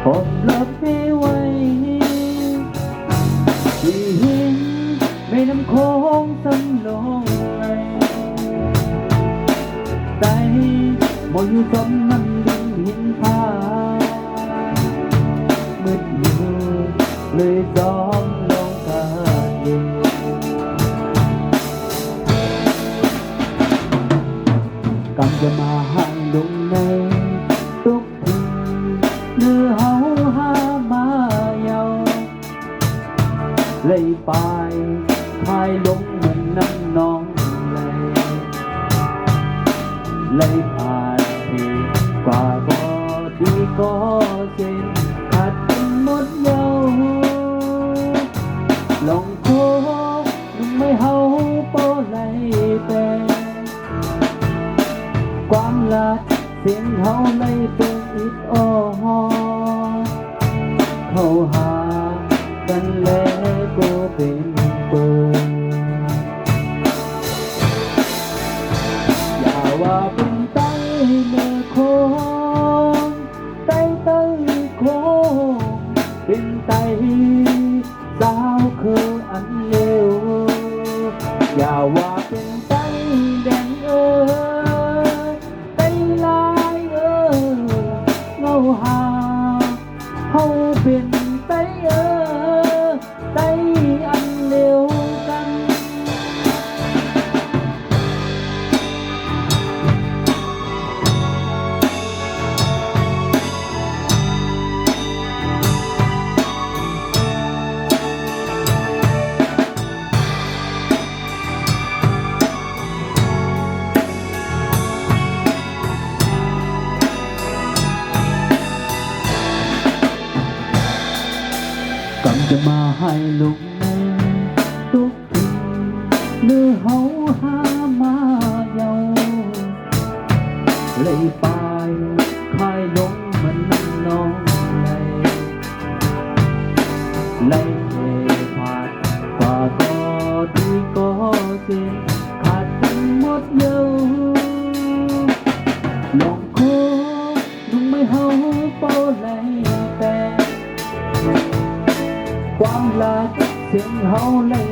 พบลับให้ไว้ที่เห็นแม่น้ำโขงสำลงไหลใจบ่อยู่สมน้ำดินหินผามืดมืดเลยจอมลงทะเลกำจะมาให้ลงในทุกทีเนื้อเฮาหามาเยาเลยไปคายลงเหมือนน้ำนองเลยผ่านที่กว่าบ่ดีก็เส้นขาดเป็นหมดเยาลองโคนุ่มไม่เฮาโปไหลแต่ความรักเสียงเฮาเลยเป็นอิดอ้อเข้าหากันแล้วก็เป็นเปิดอย่าว่าเป็นไต้เมื่อโคงไต้โคงเป็นไต้สาวคืออันเลวอย่าว่าเป็นไต้แดงไต้ลายเงาหาเขาเป็นไต้ไต้อันเลวกันกำจะมาให้ลุกในทุกทีเนื้อเฮาหามาเยาเลยไปคายลงมันน้ำนองเลยเทผ่านกว่าก็ดีก็เส้นขาดเป็นหมดเยาลองโคลุงไม่เฮาโปไหลแต่ความรักเสียงเฮาเลย